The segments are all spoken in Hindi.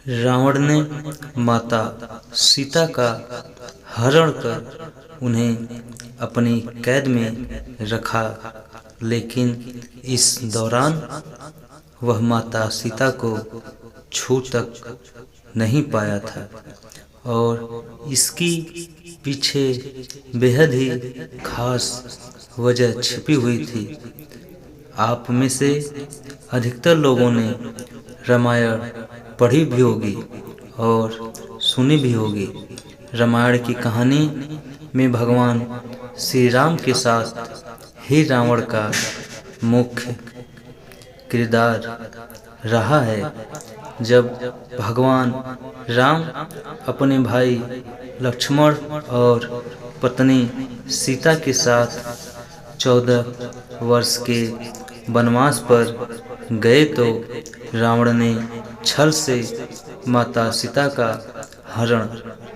रावण ने माता सीता का हरण कर उन्हें अपनी कैद में रखा, लेकिन इस दौरान वह माता सीता को छू तक नहीं पाया था और इसकी पीछे बेहद ही खास वजह छिपी हुई थी। आप में से अधिकतर लोगों ने रामायण पढ़ी भी होगी और सुनी भी होगी। रामायण की कहानी में भगवान श्री राम के साथ ही रावण का मुख्य किरदार रहा है। जब भगवान राम अपने भाई लक्ष्मण और पत्नी सीता के साथ 14 वर्ष के वनवास पर गए तो रावण ने छल से माता सीता का हरण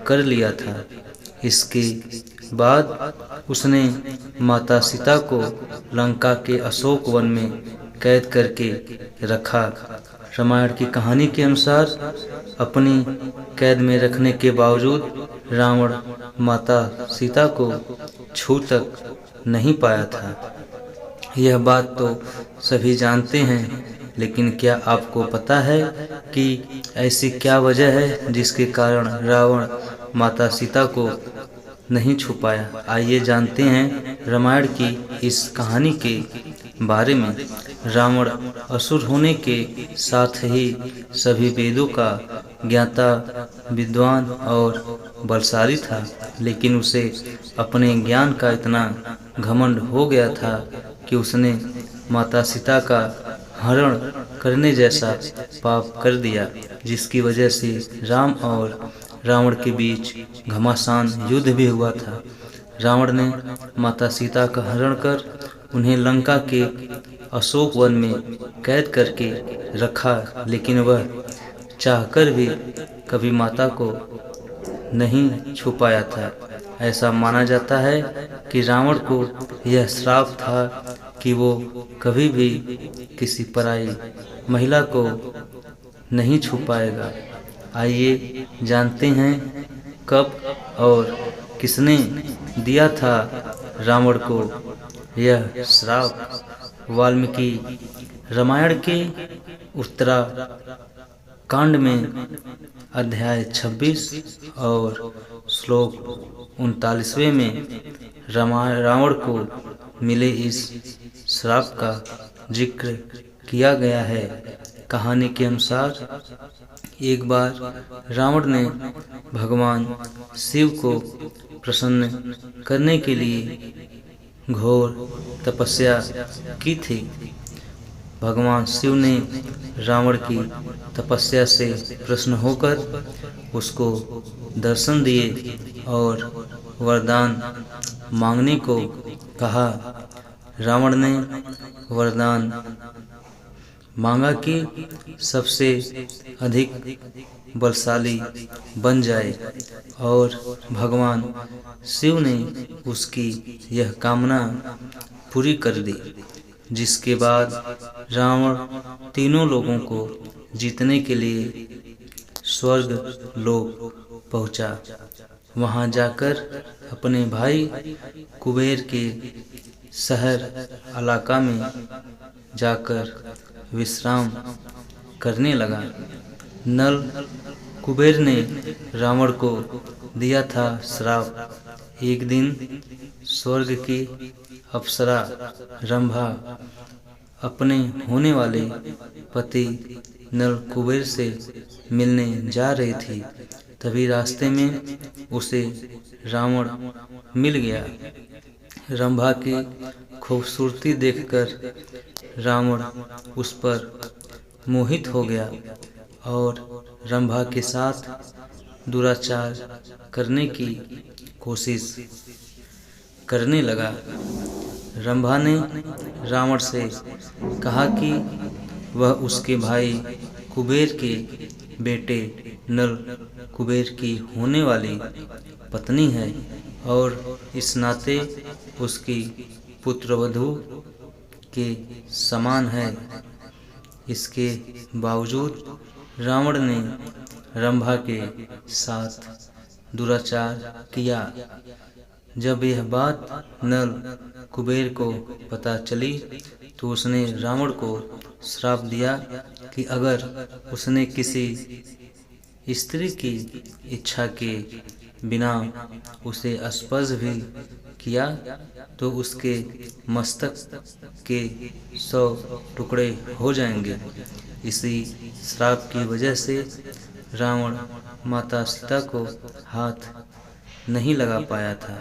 कर लिया था। इसके बाद उसने माता सीता को लंका के अशोक वन में कैद करके रखा। रामायण की कहानी के अनुसार अपनी कैद में रखने के बावजूद रावण माता सीता को छू तक नहीं पाया था। यह बात तो सभी जानते हैं, लेकिन क्या आपको पता है कि ऐसी क्या वजह है जिसके कारण रावण माता सीता को नहीं छू पाया? आइए जानते हैं रामायण की इस कहानी के बारे में। रावण असुर होने के साथ ही सभी वेदों का ज्ञाता, विद्वान और बलशाली था, लेकिन उसे अपने ज्ञान का इतना घमंड हो गया था कि उसने माता सीता का हरण करने जैसा पाप कर दिया, जिसकी वजह से राम और रावण के बीच घमासान युद्ध भी हुआ था। रावण ने माता सीता का हरण कर उन्हें लंका के अशोक वन में कैद करके रखा, लेकिन वह चाहकर भी कभी माता को नहीं छू पाया था। ऐसा माना जाता है कि रावण को यह श्राप था कि वो कभी भी किसी पराई महिला को नहीं छू पाएगा। आइए जानते हैं कब और किसने दिया था रावण को यह श्राप। वाल्मीकि रामायण के उत्तरा कांड में अध्याय 26 और श्लोक 39वें में रावण को मिले इस श्राप का जिक्र किया गया है। कहानी के अनुसार एक बार रावण ने भगवान शिव को प्रसन्न करने के लिए घोर तपस्या की थी। भगवान शिव ने रावण की तपस्या से प्रसन्न होकर उसको दर्शन दिए और वरदान मांगने को कहा। रावण ने वरदान मांगा कि सबसे अधिक बलशाली बन जाए और भगवान शिव ने उसकी यह कामना पूरी कर दी, जिसके बाद रावण तीनों लोगों को जीतने के लिए स्वर्ग लोक पहुंचा। वहां जाकर अपने भाई कुबेर के शहर इलाका में जाकर विश्राम करने लगा। नल कुबेर ने रावण को दिया था श्राप। एक दिन स्वर्ग की अप्सरा रंभा अपने होने वाले पति नल कुबेर से मिलने जा रही थी। तभी रास्ते में उसे रावण मिल गया। रंभा की खूबसूरती देखकर रावण उस पर मोहित हो गया और रंभा के साथ दुराचार करने की कोशिश करने लगा। रंभा ने रावण से कहा कि वह उसके भाई कुबेर के बेटे नल कुबेर की होने वाली पत्नी है और इस नाते उसकी पुत्रवधू के समान है। इसके बावजूद रावण ने रंभा के साथ दुराचार किया। जब यह बात नल कुबेर को पता चली तो उसने रावण को श्राप दिया कि अगर उसने किसी स्त्री की इच्छा के बिना उसे स्पर्श भी किया तो उसके मस्तक के 100 टुकड़े हो जाएंगे। इसी श्राप की वजह से रावण माता सीता को हाथ नहीं लगा पाया था।